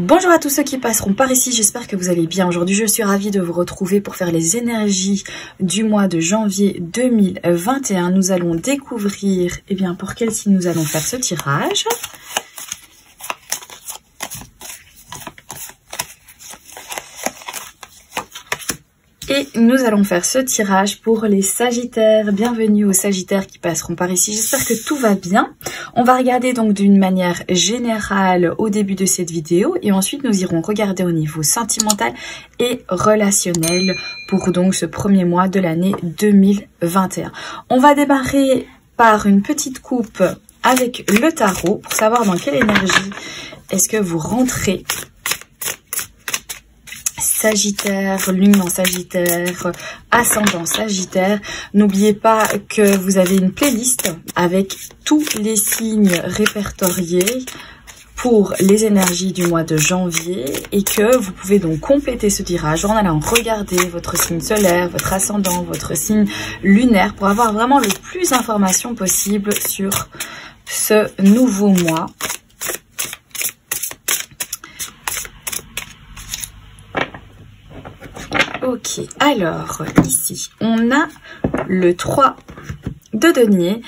Bonjour à tous ceux qui passeront par ici, j'espère que vous allez bien. Aujourd'hui, je suis ravie de vous retrouver pour faire les énergies du mois de janvier 2021. Nous allons découvrir, pour quel signe nous allons faire ce tirage. Et nous allons faire ce tirage pour les Sagittaires. Bienvenue aux Sagittaires qui passeront par ici. J'espère que tout va bien. On va regarder donc d'une manière générale au début de cette vidéo. Et ensuite, nous irons regarder au niveau sentimental et relationnel pour donc ce premier mois de l'année 2021. On va démarrer par une petite coupe avec le tarot pour savoir dans quelle énergie est-ce que vous rentrez. Sagittaire, lune en Sagittaire, ascendant Sagittaire. N'oubliez pas que vous avez une playlist avec tous les signes répertoriés pour les énergies du mois de janvier et que vous pouvez donc compléter ce tirage en allant regarder votre signe solaire, votre ascendant, votre signe lunaire pour avoir vraiment le plus d'informations possible sur ce nouveau mois. Ok, alors ici, on a le 3 de denier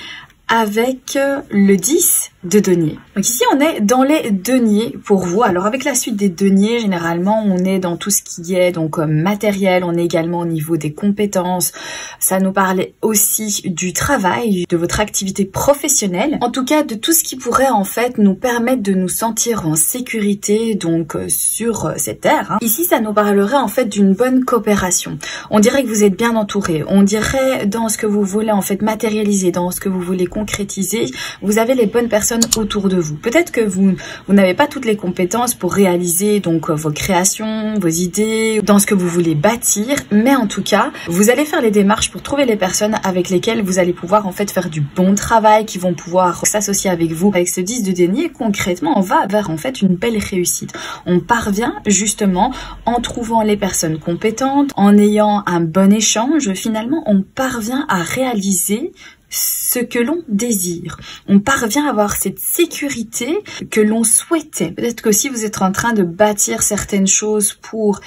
avec le 10 de denier. Donc ici, on est dans les deniers pour vous. Alors avec la suite des deniers, généralement, on est dans tout ce qui est donc matériel. On est également au niveau des compétences. Ça nous parle aussi du travail, de votre activité professionnelle. En tout cas, de tout ce qui pourrait en fait nous permettre de nous sentir en sécurité donc sur cette terre. Ici, ça nous parlerait en fait d'une bonne coopération. On dirait que vous êtes bien entouré. On dirait dans ce que vous voulez en fait matérialiser, dans ce que vous voulez concrétiser, vous avez les bonnes personnes autour de vous. Peut-être que vous n'avez pas toutes les compétences pour réaliser donc vos créations, vos idées, dans ce que vous voulez bâtir, mais en tout cas, vous allez faire les démarches pour trouver les personnes avec lesquelles vous allez pouvoir en fait faire du bon travail, qui vont pouvoir s'associer avec vous. Avec ce 10 de denier, concrètement, on va vers en fait une belle réussite. On parvient justement en trouvant les personnes compétentes, en ayant un bon échange, finalement, on parvient à réaliser ce que l'on désire. On parvient à avoir cette sécurité que l'on souhaitait. Peut-être que si vous êtes en train de bâtir certaines choses pour,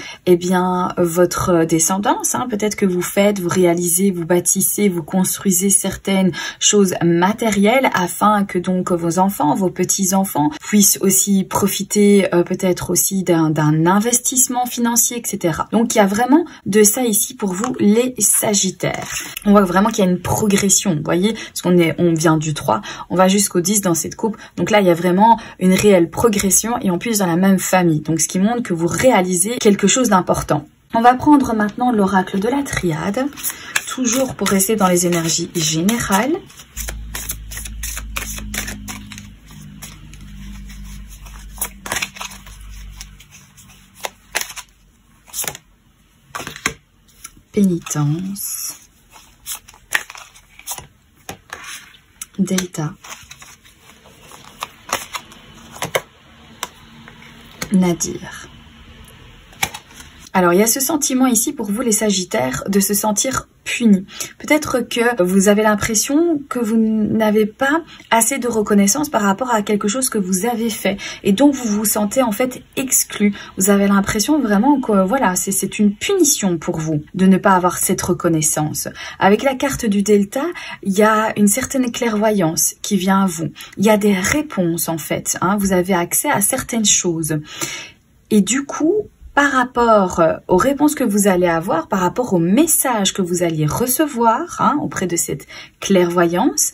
votre descendance, peut-être que vous faites, vous réalisez, vous bâtissez, vous construisez certaines choses matérielles afin que donc vos enfants, vos petits-enfants puissent aussi profiter peut-être aussi d'un investissement financier, etc. Donc il y a vraiment de ça ici pour vous les Sagittaires. On voit vraiment qu'il y a une progression, vous voyez, parce on vient du 3, on va jusqu'au 10 dans cette coupe. Donc là, il y a vraiment une réelle progression et en plus dans la même famille. Donc ce qui montre que vous réalisez quelque chose d'important. On va prendre maintenant l'oracle de la triade, toujours pour rester dans les énergies générales. Pénitence. Delta, Nadir. Alors, il y a ce sentiment ici pour vous les Sagittaires de se sentir puni. Peut-être que vous avez l'impression que vous n'avez pas assez de reconnaissance par rapport à quelque chose que vous avez fait et donc vous vous sentez en fait exclu. Vous avez l'impression vraiment que voilà, c'est une punition pour vous de ne pas avoir cette reconnaissance. Avec la carte du Delta, il y a une certaine clairvoyance qui vient à vous. Il y a des réponses en fait. Vous avez accès à certaines choses. Et du coup, par rapport aux réponses que vous allez avoir, par rapport aux messages que vous alliez recevoir auprès de cette clairvoyance,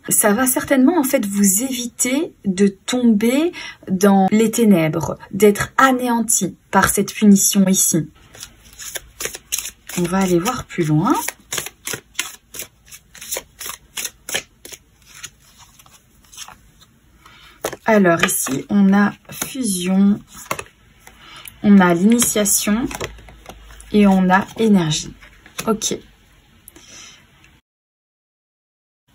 ça va certainement en fait vous éviter de tomber dans les ténèbres, d'être anéanti par cette punition ici. On va aller voir plus loin. Alors ici, on a fusion. On a l'initiation et on a énergie. Ok.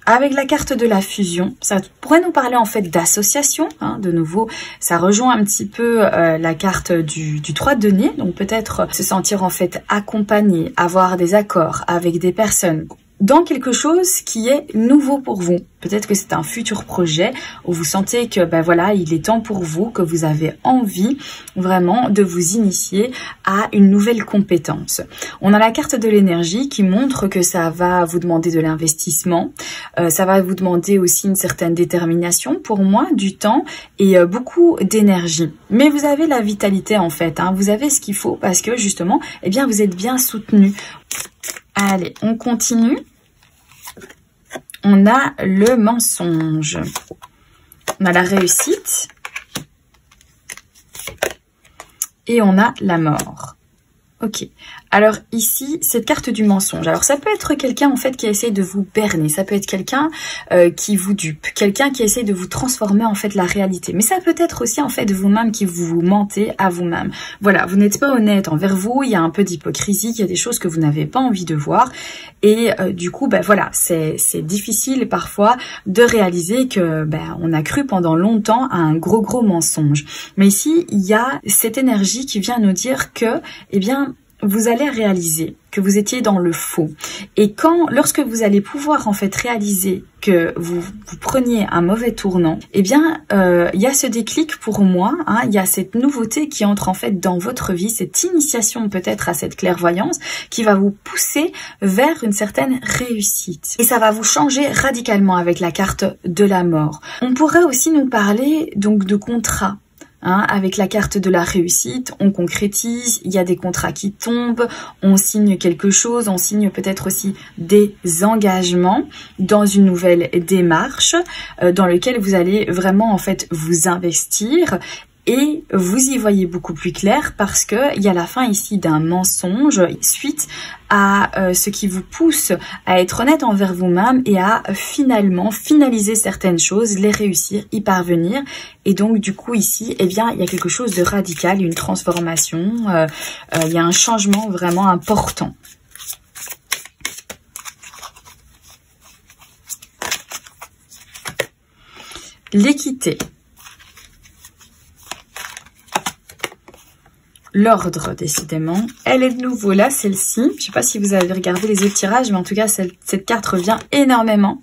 Avec la carte de la fusion, ça pourrait nous parler en fait d'association. De nouveau, ça rejoint un petit peu la carte du 3 de denier. Donc peut-être se sentir en fait accompagné, avoir des accords avec des personnes dans quelque chose qui est nouveau pour vous. Peut-être que c'est un futur projet où vous sentez que ben voilà, il est temps pour vous, que vous avez envie vraiment de vous initier à une nouvelle compétence. On a la carte de l'énergie qui montre que ça va vous demander de l'investissement, ça va vous demander aussi une certaine détermination, pour moi, du temps et beaucoup d'énergie. Mais vous avez la vitalité en fait, hein, vous avez ce qu'il faut parce que justement, eh bien, vous êtes bien soutenu. Allez, on continue. On a le mensonge. On a la réussite. Et on a la mort. Ok. Alors ici, cette carte du mensonge. Alors ça peut être quelqu'un en fait qui essaie de vous berner. Ça peut être quelqu'un qui vous dupe. Quelqu'un qui essaie de vous transformer en fait la réalité. Mais ça peut être aussi en fait vous-même qui vous mentez à vous-même. Voilà, vous n'êtes pas honnête envers vous. Il y a un peu d'hypocrisie. Il y a des choses que vous n'avez pas envie de voir. Et du coup, ben voilà, c'est difficile parfois de réaliser que ben on a cru pendant longtemps à un gros mensonge. Mais ici, il y a cette énergie qui vient nous dire que, eh bien, vous allez réaliser que vous étiez dans le faux. Et lorsque vous allez pouvoir en fait réaliser que vous preniez un mauvais tournant, eh bien, il y a ce déclic pour moi, hein, il y a cette nouveauté qui entre en fait dans votre vie, cette initiation peut-être à cette clairvoyance qui va vous pousser vers une certaine réussite. Et ça va vous changer radicalement avec la carte de la mort. On pourrait aussi nous parler donc de contrat. Hein, avec la carte de la réussite, on concrétise, il y a des contrats qui tombent, on signe quelque chose, on signe peut-être aussi des engagements dans une nouvelle démarche dans lequel vous allez vraiment en fait vous investir. Et vous y voyez beaucoup plus clair parce que il y a la fin ici d'un mensonge suite à ce qui vous pousse à être honnête envers vous-même et à finalement finaliser certaines choses, les réussir, y parvenir. Et donc du coup ici, eh bien, il y a quelque chose de radical, une transformation, il y a un changement vraiment important. L'équité. L'ordre, décidément. Elle est de nouveau là, celle-ci. Je ne sais pas si vous avez regardé les autres tirages, mais en tout cas, cette carte revient énormément.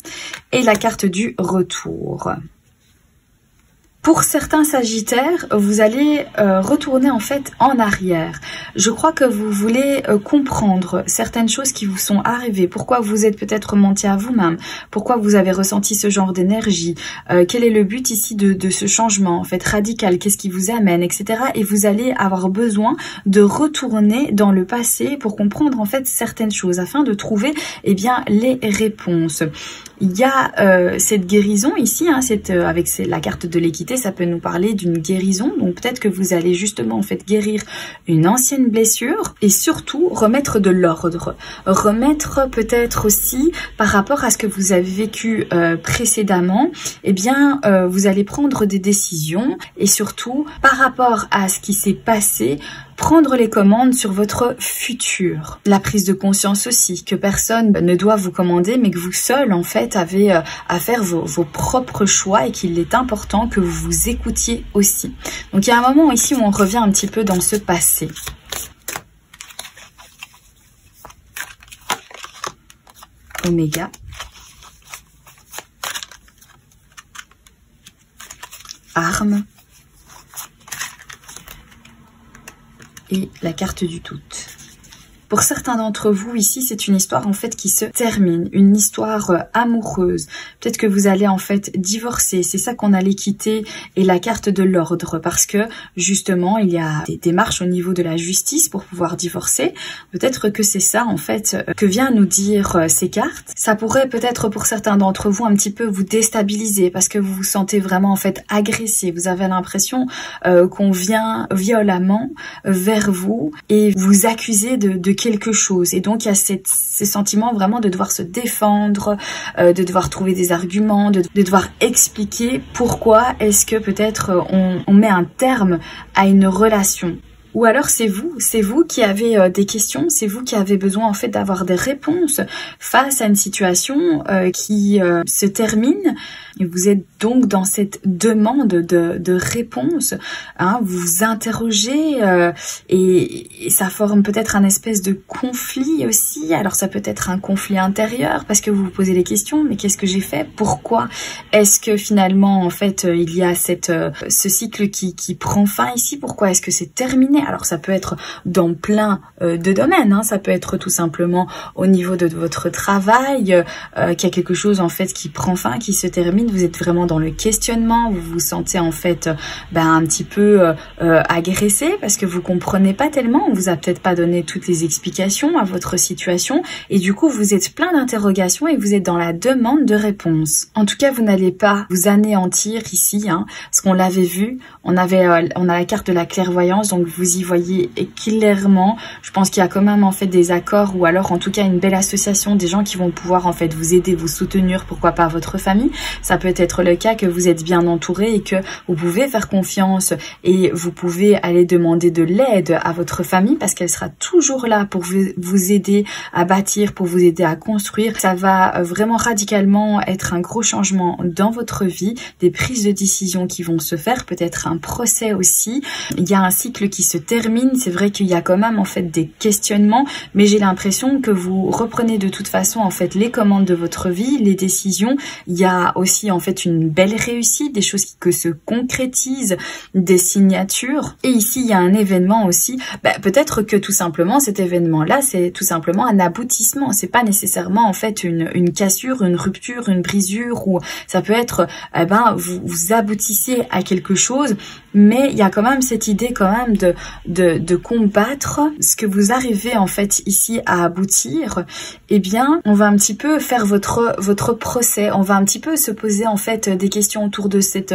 Et la carte du retour. Pour certains sagittaires, vous allez retourner en fait en arrière. Je crois que vous voulez comprendre certaines choses qui vous sont arrivées. Pourquoi vous êtes peut-être menti à vous-même. Pourquoi vous avez ressenti ce genre d'énergie. Quel est le but ici de ce changement en fait radical. Qu'est-ce qui vous amène, etc. Et vous allez avoir besoin de retourner dans le passé pour comprendre en fait certaines choses afin de trouver eh bien les réponses. Il y a cette guérison ici, hein, avec la carte de l'équité, ça peut nous parler d'une guérison. Donc peut-être que vous allez justement en fait guérir une ancienne blessure et surtout remettre de l'ordre. Remettre peut-être aussi par rapport à ce que vous avez vécu précédemment, eh bien vous allez prendre des décisions et surtout par rapport à ce qui s'est passé, prendre les commandes sur votre futur. La prise de conscience aussi, que personne ne doit vous commander, mais que vous seul, en fait, avez à faire vos propres choix et qu'il est important que vous vous écoutiez aussi. Donc, il y a un moment ici où on revient un petit peu dans ce passé. Oméga. Arme. Et la carte du doute. Pour certains d'entre vous, ici, c'est une histoire en fait qui se termine, une histoire amoureuse. Peut-être que vous allez en fait divorcer, c'est ça qu'on a l'équité et la carte de l'ordre, parce que justement, il y a des démarches au niveau de la justice pour pouvoir divorcer. Peut-être que c'est ça en fait que vient nous dire ces cartes. Ça pourrait peut-être pour certains d'entre vous un petit peu vous déstabiliser parce que vous vous sentez vraiment en fait agressé. Vous avez l'impression qu'on vient violemment vers vous et vous accuser de quelque chose. Et donc, il y a ce sentiment vraiment de devoir se défendre, de devoir trouver des arguments, de devoir expliquer pourquoi est-ce que peut-être on met un terme à une relation. Ou alors c'est vous qui avez des questions, c'est vous qui avez besoin en fait d'avoir des réponses face à une situation qui se termine. Et vous êtes donc dans cette demande de réponse, hein, vous vous interrogez et ça forme peut-être un espèce de conflit aussi. Alors ça peut être un conflit intérieur parce que vous vous posez des questions, mais qu'est-ce que j'ai fait? Pourquoi est-ce que finalement en fait il y a ce cycle qui prend fin ici? Pourquoi est-ce que c'est terminé? Alors ça peut être dans plein de domaines, hein. Ça peut être tout simplement au niveau de votre travail, qu'il y a quelque chose en fait qui prend fin, qui se termine. Vous êtes vraiment dans le questionnement, vous vous sentez en fait un petit peu agressé parce que vous comprenez pas tellement, on vous a peut-être pas donné toutes les explications à votre situation et du coup vous êtes plein d'interrogations et vous êtes dans la demande de réponse. En tout cas, vous n'allez pas vous anéantir ici, hein, parce qu'on l'avait vu, on a la carte de la clairvoyance, donc vous y voyez clairement. Je pense qu'il y a quand même en fait des accords ou alors en tout cas une belle association, des gens qui vont pouvoir en fait vous aider, vous soutenir, pourquoi pas votre famille. Ça peut être le cas que vous êtes bien entouré et que vous pouvez faire confiance et vous pouvez aller demander de l'aide à votre famille parce qu'elle sera toujours là pour vous aider à bâtir, pour vous aider à construire. Ça va vraiment radicalement être un gros changement dans votre vie, des prises de décision qui vont se faire, peut-être un procès aussi. Il y a un cycle qui se termine, c'est vrai qu'il y a quand même en fait des questionnements, mais j'ai l'impression que vous reprenez de toute façon en fait les commandes de votre vie, les décisions. Il y a aussi en fait une belle réussite, des choses qui se concrétisent, des signatures. Et ici il y a un événement aussi, peut-être que tout simplement cet événement là c'est tout simplement un aboutissement, c'est pas nécessairement en fait une cassure, une rupture, une brisure, ou ça peut être vous aboutissez à quelque chose, mais il y a quand même cette idée quand même de combattre ce que vous arrivez en fait ici à aboutir. Eh bien on va un petit peu faire votre procès, on va un petit peu se poser en fait des questions autour de cette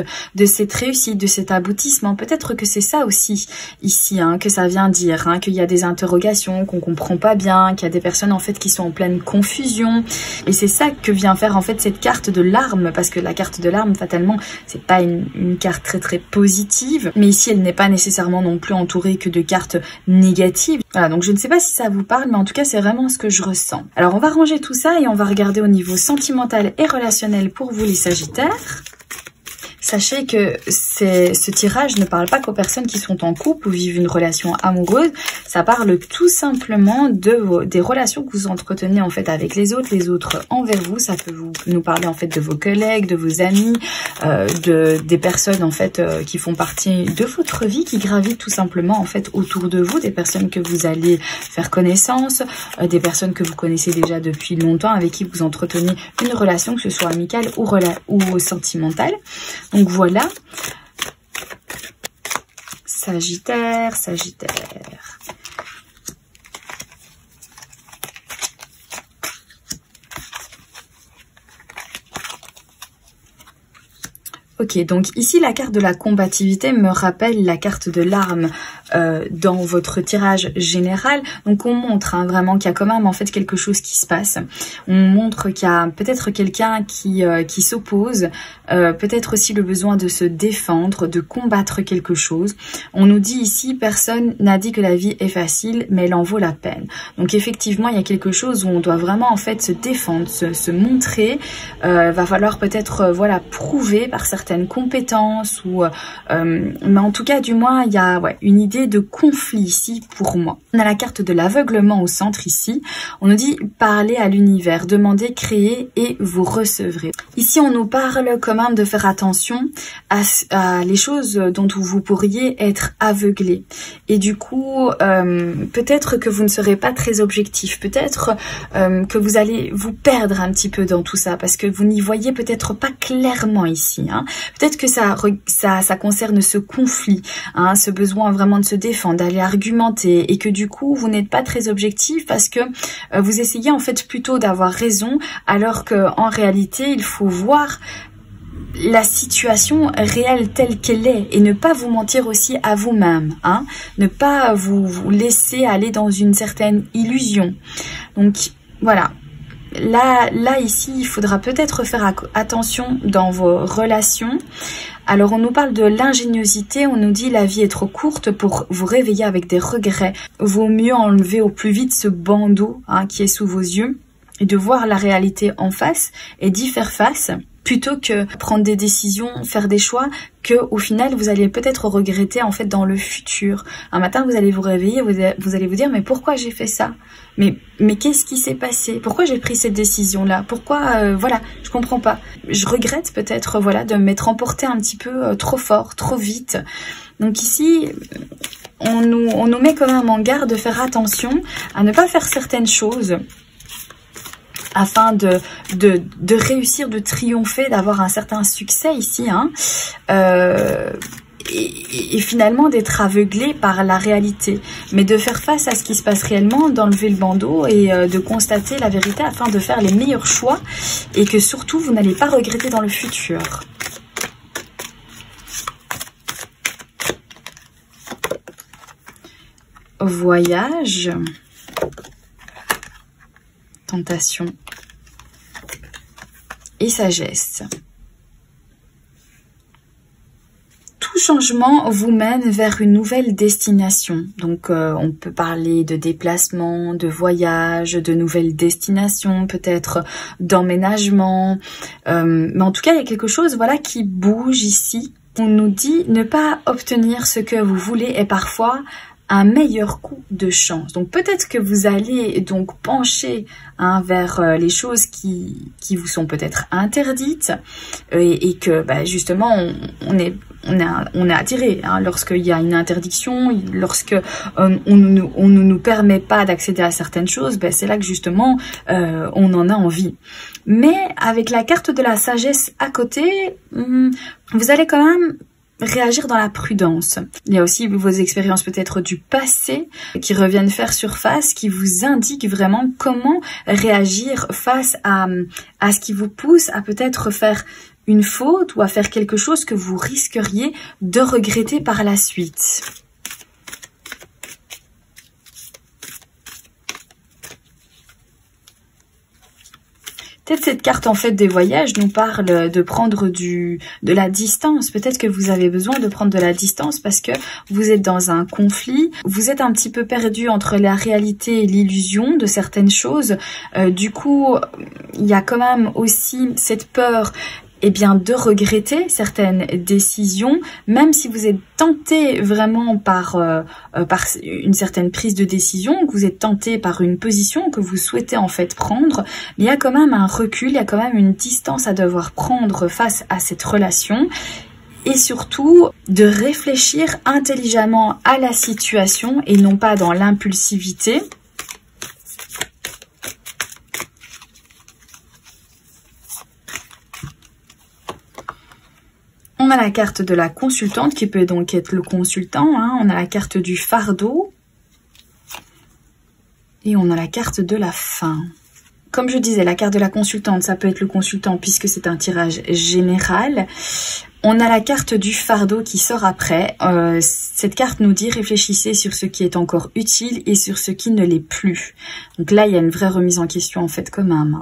réussite, de cet aboutissement. Peut-être que c'est ça aussi ici, hein, que ça vient dire, hein, qu'il y a des interrogations, qu'on comprend pas bien, qu'il y a des personnes en fait qui sont en pleine confusion, et c'est ça que vient faire en fait cette carte de l'arme, parce que la carte de l'arme fatalement c'est pas une carte très très positive, mais ici elle n'est pas nécessairement non plus entourée que de cartes négatives. Voilà, donc je ne sais pas si ça vous parle, mais en tout cas c'est vraiment ce que je ressens. Alors on va ranger tout ça et on va regarder au niveau sentimental et relationnel pour vous les Sagittaires. Sachez que ce tirage ne parle pas qu'aux personnes qui sont en couple ou vivent une relation amoureuse. Ça parle tout simplement des relations que vous entretenez en fait avec les autres envers vous. Ça peut nous parler en fait de vos collègues, de vos amis, des personnes en fait qui font partie de votre vie, qui gravitent tout simplement en fait autour de vous, des personnes que vous allez faire connaissance, des personnes que vous connaissez déjà depuis longtemps, avec qui vous entretenez une relation, que ce soit amicale ou sentimentale. Donc voilà, Sagittaire. Ok, donc ici la carte de la combativité me rappelle la carte de l'arme dans votre tirage général. Donc on montre vraiment qu'il y a quand même en fait quelque chose qui se passe. On montre qu'il y a peut-être quelqu'un qui s'oppose, peut-être aussi le besoin de se défendre, de combattre quelque chose. On nous dit ici, personne n'a dit que la vie est facile, mais elle en vaut la peine. Donc effectivement, il y a quelque chose où on doit vraiment en fait se défendre, se montrer. Va falloir peut-être voilà prouver par certaines compétences ou mais en tout cas du moins il y a une idée de conflit ici pour moi. On a la carte de l'aveuglement au centre ici. On nous dit parler à l'univers, demander, créer et vous recevrez. Ici on nous parle quand même de faire attention à les choses dont vous pourriez être aveuglé. Et du coup peut-être que vous ne serez pas très objectif, peut-être que vous allez vous perdre un petit peu dans tout ça parce que vous n'y voyez peut-être pas clairement ici, hein. Peut-être que ça concerne ce conflit, hein, ce besoin vraiment de se défendre, d'aller argumenter, et que du coup vous n'êtes pas très objectif parce que vous essayez en fait plutôt d'avoir raison, alors que en réalité il faut voir la situation réelle telle qu'elle est et ne pas vous mentir aussi à vous-même, hein, ne pas vous laisser aller dans une certaine illusion. Donc voilà. là ici, il faudra peut-être faire attention dans vos relations. Alors on nous parle de l'ingéniosité, on nous dit la vie est trop courte pour vous réveiller avec des regrets. Vaut mieux enlever au plus vite ce bandeau qui est sous vos yeux et de voir la réalité en face et d'y faire face, plutôt que prendre des décisions, faire des choix que au final vous allez peut-être regretter en fait dans le futur. Un matin vous allez vous réveiller, vous allez vous dire mais pourquoi j'ai fait ça? Mais qu'est-ce qui s'est passé? Pourquoi j'ai pris cette décision-là? Pourquoi voilà, je comprends pas. Je regrette peut-être voilà de m'être emporté un petit peu trop fort, trop vite. Donc ici on nous met quand même en garde de faire attention à ne pas faire certaines choses afin de réussir, de triompher, d'avoir un certain succès ici, et finalement d'être aveuglé par la réalité, mais de faire face à ce qui se passe réellement, d'enlever le bandeau et de constater la vérité afin de faire les meilleurs choix et que surtout vous n'allez pas regretter dans le futur. Voyage, tentation et sagesse. Tout changement vous mène vers une nouvelle destination. Donc on peut parler de déplacement, de voyage, de nouvelles destinations, peut-être d'emménagement. Mais en tout cas, il y a quelque chose voilà, qui bouge ici. On nous dit ne pas obtenir ce que vous voulez est parfois un meilleur coup de chance. Donc peut-être que vous allez donc pencher vers les choses qui vous sont peut-être interdites et que justement on est attiré lorsqu'il y a une interdiction, lorsque on ne nous permet pas d'accéder à certaines choses, c'est là que justement on en a envie. Mais avec la carte de la sagesse à côté, vous allez quand même réagir dans la prudence. Il y a aussi vos expériences peut-être du passé qui reviennent faire surface, qui vous indiquent vraiment comment réagir face à ce qui vous pousse à peut-être faire une faute ou à faire quelque chose que vous risqueriez de regretter par la suite. Peut-être cette carte en fait des voyages nous parle de prendre de la distance. Peut-être que vous avez besoin de prendre de la distance parce que vous êtes dans un conflit. Vous êtes un petit peu perdu entre la réalité et l'illusion de certaines choses. Du coup, il y a quand même aussi cette peur de regretter certaines décisions, même si vous êtes tenté vraiment par une certaine prise de décision, que vous êtes tenté par une position que vous souhaitez en fait prendre, mais il y a quand même un recul, il y a quand même une distance à devoir prendre face à cette relation. Et surtout, de réfléchir intelligemment à la situation et non pas dans l'impulsivité. On a la carte de la consultante qui peut donc être le consultant. On a la carte du fardeau. Et on a la carte de la fin. Comme je disais, la carte de la consultante, ça peut être le consultant puisque c'est un tirage général. On a la carte du fardeau qui sort après. Cette carte nous dit réfléchissez sur ce qui est encore utile et sur ce qui ne l'est plus. Donc là, il y a une vraie remise en question en fait quand même.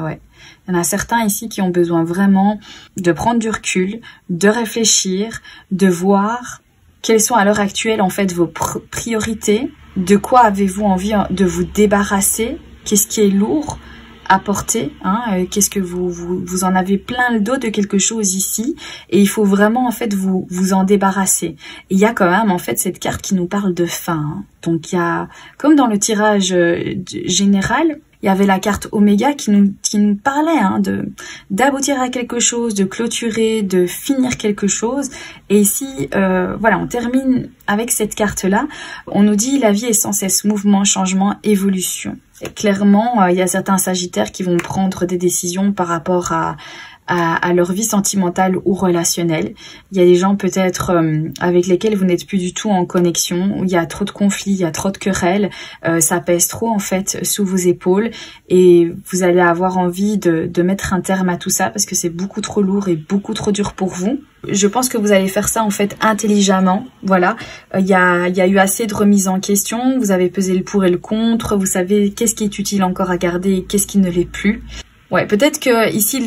Ouais. Il y en a certains ici qui ont besoin vraiment de prendre du recul, de réfléchir, de voir quelles sont à l'heure actuelle en fait vos priorités, de quoi avez-vous envie de vous débarrasser, qu'est-ce qui est lourd à porter, qu'est-ce que vous en avez plein le dos de quelque chose ici et il faut vraiment en fait vous en débarrasser. Et il y a quand même en fait cette carte qui nous parle de fin. Donc il y a, comme dans le tirage général, il y avait la carte Oméga qui nous parlait d'aboutir à quelque chose, de clôturer, de finir quelque chose. Et ici, voilà, on termine avec cette carte-là. On nous dit la vie est sans cesse mouvement, changement, évolution. Et clairement, il y a certains sagittaires qui vont prendre des décisions par rapport à à leur vie sentimentale ou relationnelle. Il y a des gens peut-être avec lesquels vous n'êtes plus du tout en connexion, où il y a trop de conflits, il y a trop de querelles, ça pèse trop en fait sous vos épaules et vous allez avoir envie de mettre un terme à tout ça parce que c'est beaucoup trop lourd et beaucoup trop dur pour vous. Je pense que vous allez faire ça en fait intelligemment, voilà. Il y a eu assez de remises en question, vous avez pesé le pour et le contre, vous savez qu'est-ce qui est utile encore à garder et qu'est-ce qui ne l'est plus. Ouais, peut-être que ici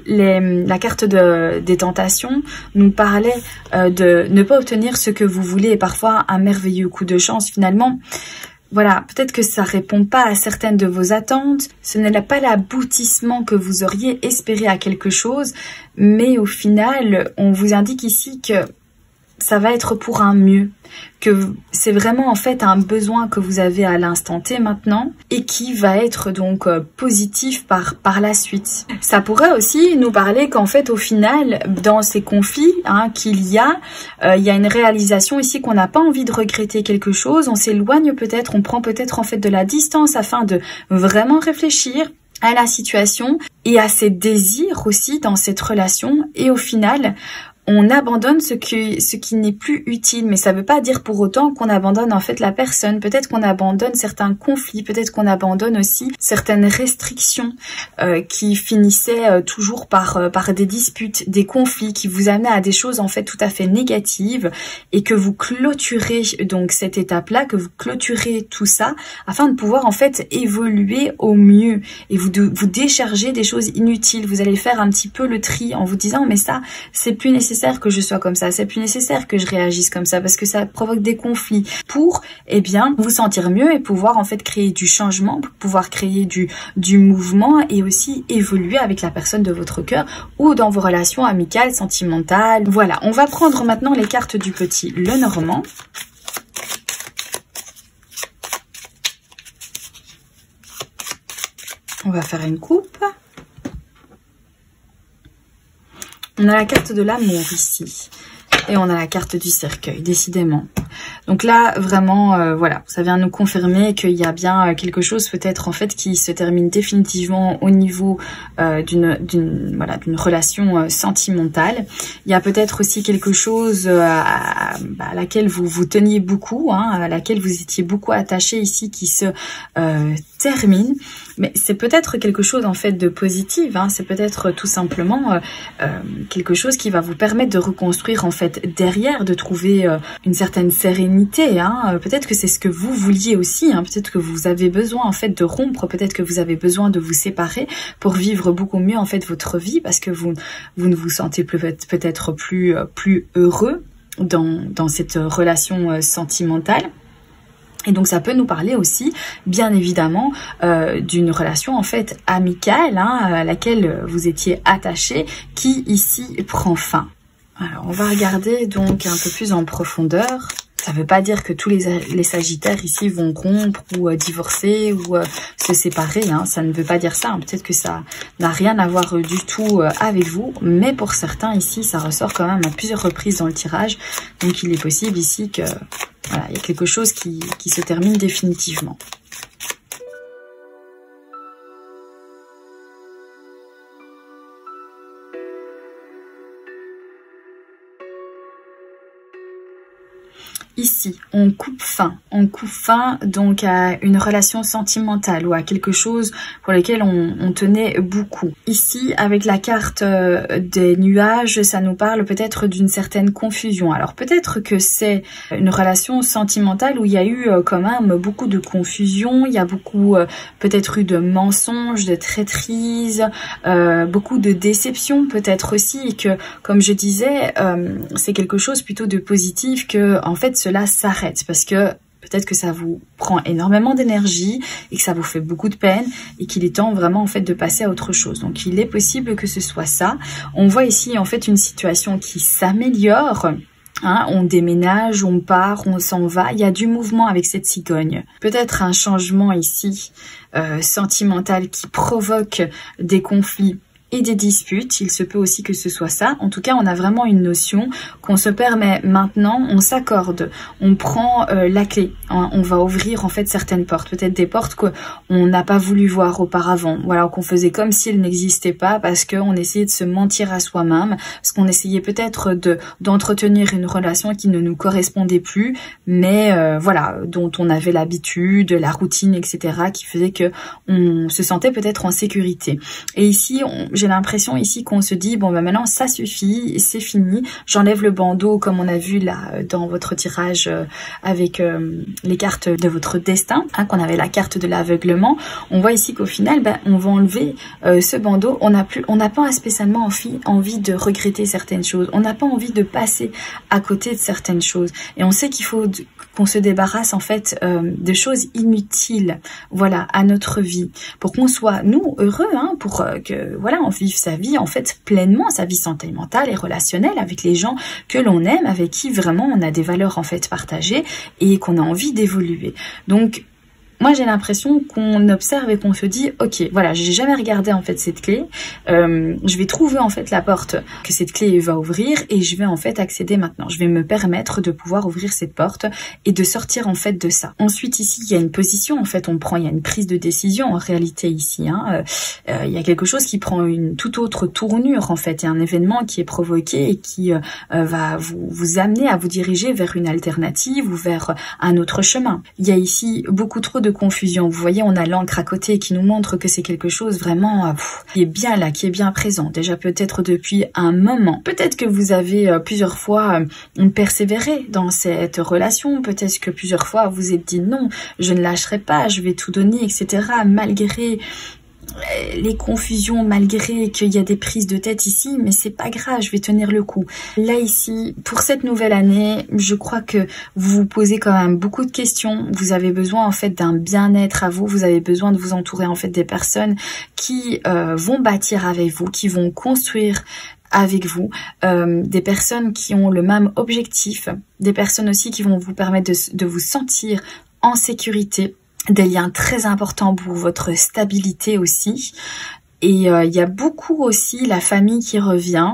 la carte des tentations nous parlait de ne pas obtenir ce que vous voulez et parfois un merveilleux coup de chance finalement. Voilà, peut-être que ça répond pas à certaines de vos attentes, ce n'est pas l'aboutissement que vous auriez espéré à quelque chose, mais au final, on vous indique ici que ça va être pour un mieux, que c'est vraiment en fait un besoin que vous avez à l'instant T maintenant et qui va être donc positif par la suite. Ça pourrait aussi nous parler qu'en fait au final dans ces conflits qu'il y a une réalisation ici qu'on n'a pas envie de regretter quelque chose, on s'éloigne peut-être, on prend peut-être en fait de la distance afin de vraiment réfléchir à la situation et à ses désirs aussi dans cette relation et au final on abandonne ce qui n'est plus utile, mais ça ne veut pas dire pour autant qu'on abandonne en fait la personne. Peut-être qu'on abandonne certains conflits, peut-être qu'on abandonne aussi certaines restrictions qui finissaient toujours par des disputes, des conflits qui vous amenaient à des choses en fait tout à fait négatives et que vous clôturez donc cette étape-là, que vous clôturez tout ça afin de pouvoir en fait évoluer au mieux et vous décharger des choses inutiles. Vous allez faire un petit peu le tri en vous disant mais ça c'est plus nécessaire que je sois comme ça, c'est plus nécessaire que je réagisse comme ça parce que ça provoque des conflits pour, eh bien, vous sentir mieux et pouvoir en fait créer du changement, pouvoir créer du mouvement et aussi évoluer avec la personne de votre cœur ou dans vos relations amicales, sentimentales. Voilà, on va prendre maintenant les cartes du petit Lenormand. On va faire une coupe. On a la carte de l'amour ici. Et on a la carte du cercueil, décidément. Donc là, vraiment, voilà, ça vient nous confirmer qu'il y a bien quelque chose peut-être en fait qui se termine définitivement au niveau d'une relation sentimentale. Il y a peut-être aussi quelque chose à laquelle vous teniez beaucoup, à laquelle vous étiez beaucoup attaché ici qui se termine. Mais c'est peut-être quelque chose en fait de positif, c'est peut-être tout simplement quelque chose qui va vous permettre de reconstruire en fait derrière, de trouver une certaine sérénité. Peut-être que c'est ce que vous vouliez aussi, peut-être que vous avez besoin en fait de rompre, peut-être que vous avez besoin de vous séparer pour vivre beaucoup mieux en fait votre vie parce que vous ne vous sentez peut-être plus heureux dans cette relation sentimentale. Et donc ça peut nous parler aussi, bien évidemment, d'une relation en fait amicale à laquelle vous étiez attaché, qui ici prend fin. Alors on va regarder donc un peu plus en profondeur. Ça ne veut pas dire que tous les Sagittaires ici vont rompre ou divorcer ou se séparer. Ça ne veut pas dire ça. Peut-être que ça n'a rien à voir du tout avec vous. Mais pour certains ici, ça ressort quand même à plusieurs reprises dans le tirage. Donc il est possible ici que voilà, il y a quelque chose qui se termine définitivement. Ici, on coupe fin donc à une relation sentimentale ou à quelque chose pour lequel on tenait beaucoup. Ici, avec la carte des nuages, ça nous parle peut-être d'une certaine confusion. Alors peut-être que c'est une relation sentimentale où il y a eu quand même beaucoup de confusion, il y a beaucoup peut-être eu de mensonges, de traîtrises, beaucoup de déceptions peut-être aussi et que, comme je disais, c'est quelque chose plutôt de positif que en fait cela s'arrête parce que peut-être que ça vous prend énormément d'énergie et que ça vous fait beaucoup de peine et qu'il est temps vraiment en fait de passer à autre chose. Donc il est possible que ce soit ça. On voit ici en fait une situation qui s'améliore. On déménage, on part, on s'en va. Il y a du mouvement avec cette cigogne. Peut-être un changement ici sentimental qui provoque des conflits et des disputes. Il se peut aussi que ce soit ça. En tout cas, on a vraiment une notion qu'on se permet maintenant, on s'accorde, on prend la clé, hein, on va ouvrir en fait certaines portes, peut-être des portes qu'on n'a pas voulu voir auparavant, voilà, qu'on faisait comme si elles n'existaient pas parce qu'on essayait de se mentir à soi-même, parce qu'on essayait peut-être d'entretenir une relation qui ne nous correspondait plus, mais voilà, dont on avait l'habitude, la routine, etc., qui faisait que on se sentait peut-être en sécurité. Et ici, j'ai l'impression ici qu'on se dit, bon ben maintenant ça suffit, c'est fini, j'enlève le bandeau comme on a vu là dans votre tirage avec les cartes de votre destin, hein, qu'on avait la carte de l'aveuglement. On voit ici qu'au final, ben, on va enlever ce bandeau, on n'a pas spécialement envie de regretter certaines choses, on n'a pas envie de passer à côté de certaines choses. Et on sait qu'il faut qu'on se débarrasse en fait de choses inutiles, voilà, à notre vie, pour qu'on soit nous heureux, hein, pour que voilà, on vive sa vie en fait pleinement, sa vie sentimentale et relationnelle avec les gens que l'on aime, avec qui vraiment on a des valeurs en fait partagées et qu'on a envie d'évoluer. Donc moi, j'ai l'impression qu'on observe et qu'on se dit, ok, voilà, j'ai jamais regardé en fait cette clé. Je vais trouver en fait la porte que cette clé va ouvrir et je vais en fait accéder maintenant. Je vais me permettre de pouvoir ouvrir cette porte et de sortir en fait de ça. Ensuite, ici, il y a une position en fait, il y a une prise de décision en réalité ici. Hein. Il y a quelque chose qui prend une toute autre tournure en fait. Il y a un événement qui est provoqué et qui va vous amener à vous diriger vers une alternative ou vers un autre chemin. Il y a ici beaucoup trop de confusion. Vous voyez, on a l'encre à côté qui nous montre que c'est quelque chose vraiment qui est bien là, qui est bien présent. Déjà peut-être depuis un moment. Peut-être que vous avez plusieurs fois persévéré dans cette relation. Peut-être que plusieurs fois vous êtes dit non, je ne lâcherai pas, je vais tout donner, etc. Malgré les confusions, malgré qu'il y a des prises de tête ici, mais c'est pas grave, je vais tenir le coup. Là ici, pour cette nouvelle année, je crois que vous vous posez quand même beaucoup de questions. Vous avez besoin en fait d'un bien-être à vous. Vous avez besoin de vous entourer en fait des personnes qui vont bâtir avec vous, qui vont construire avec vous, des personnes qui ont le même objectif, des personnes aussi qui vont vous permettre de vous sentir en sécurité. Des liens très importants pour votre stabilité aussi. Et il y a beaucoup aussi la famille qui revient.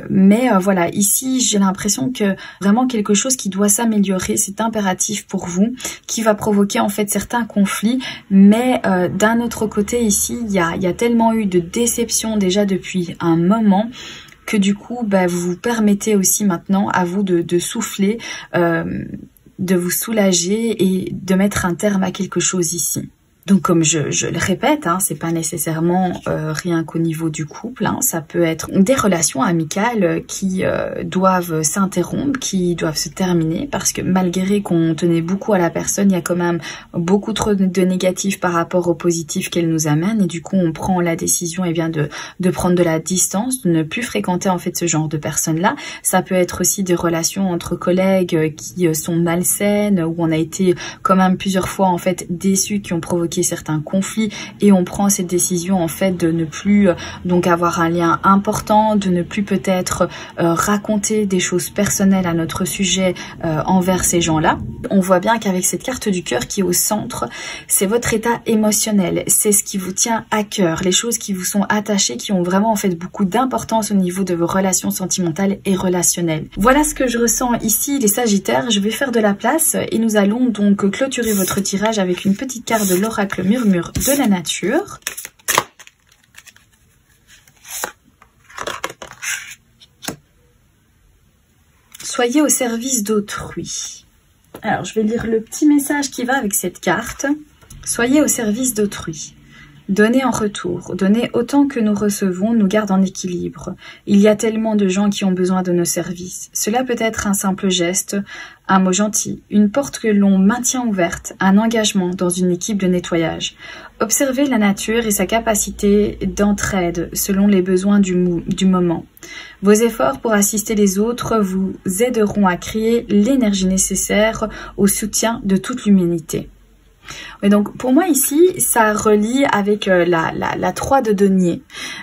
Mais voilà, ici, j'ai l'impression que vraiment quelque chose qui doit s'améliorer, c'est impératif pour vous, qui va provoquer en fait certains conflits. Mais d'un autre côté, ici, il y a tellement eu de déceptions déjà depuis un moment que du coup, bah, vous vous permettez aussi maintenant à vous de souffler, de vous soulager et de mettre un terme à quelque chose ici. Donc comme je le répète, hein, c'est pas nécessairement rien qu'au niveau du couple, hein, ça peut être des relations amicales qui doivent s'interrompre, qui doivent se terminer, parce que malgré qu'on tenait beaucoup à la personne, il y a quand même beaucoup trop de négatifs par rapport au positif qu'elle nous amène, et du coup on prend la décision bien de prendre de la distance, de ne plus fréquenter en fait ce genre de personnes-là. Ça peut être aussi des relations entre collègues qui sont malsaines, où on a été quand même plusieurs fois en fait déçus, qui ont provoqué certains conflits, et on prend cette décision en fait de ne plus donc avoir un lien important, de ne plus peut-être raconter des choses personnelles à notre sujet envers ces gens-là. On voit bien qu'avec cette carte du cœur qui est au centre, c'est votre état émotionnel, c'est ce qui vous tient à cœur, les choses qui vous sont attachées, qui ont vraiment en fait beaucoup d'importance au niveau de vos relations sentimentales et relationnelles. Voilà ce que je ressens ici, les Sagittaires. Je vais faire de la place et nous allons donc clôturer votre tirage avec une petite carte de l'oracle murmure de la nature. Soyez au service d'autrui. Alors, je vais lire le petit message qui va avec cette carte. Soyez au service d'autrui. Donner en retour, donner autant que nous recevons nous garde en équilibre. Il y a tellement de gens qui ont besoin de nos services. Cela peut être un simple geste, un mot gentil, une porte que l'on maintient ouverte, un engagement dans une équipe de nettoyage. Observez la nature et sa capacité d'entraide selon les besoins du moment. Vos efforts pour assister les autres vous aideront à créer l'énergie nécessaire au soutien de toute l'humanité. Et donc pour moi ici, ça relie avec la 3 de denier.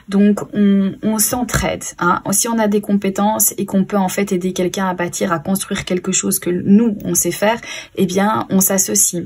Donc on s'entraide. Hein. Si on a des compétences et qu'on peut en fait aider quelqu'un à bâtir, à construire quelque chose que nous on sait faire, eh bien on s'associe.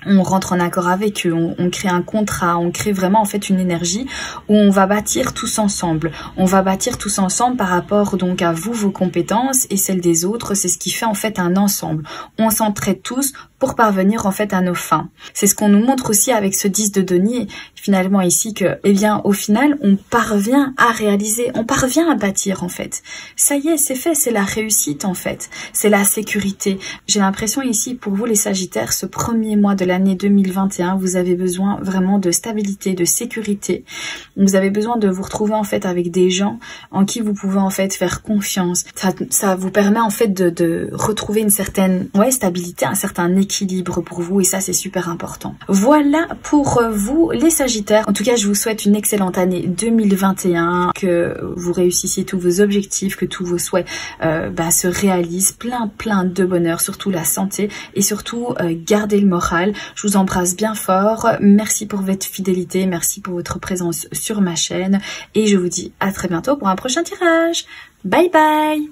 on rentre en accord avec eux, on crée un contrat, on crée vraiment en fait une énergie où on va bâtir tous ensemble. On va bâtir tous ensemble par rapport donc à vous, vos compétences et celles des autres. C'est ce qui fait en fait un ensemble. On s'entraide tous pour parvenir en fait à nos fins. C'est ce qu'on nous montre aussi avec ce 10 de denier finalement ici que, eh bien au final on parvient à réaliser, on parvient à bâtir en fait. Ça y est, c'est fait, c'est la réussite en fait, c'est la sécurité. J'ai l'impression ici pour vous les Sagittaires, ce premier mois de l'année 2021, vous avez besoin vraiment de stabilité, de sécurité. Vous avez besoin de vous retrouver en fait avec des gens en qui vous pouvez en fait faire confiance. Ça vous permet en fait de retrouver une certaine stabilité, un certain équilibre pour vous et ça c'est super important. Voilà pour vous les Sagittaires. En tout cas je vous souhaite une excellente année 2021, que vous réussissiez tous vos objectifs, que tous vos souhaits se réalisent, plein de bonheur, surtout la santé et surtout gardez le moral. Je vous embrasse bien fort, merci pour votre fidélité, merci pour votre présence sur ma chaîne et je vous dis à très bientôt pour un prochain tirage. Bye bye.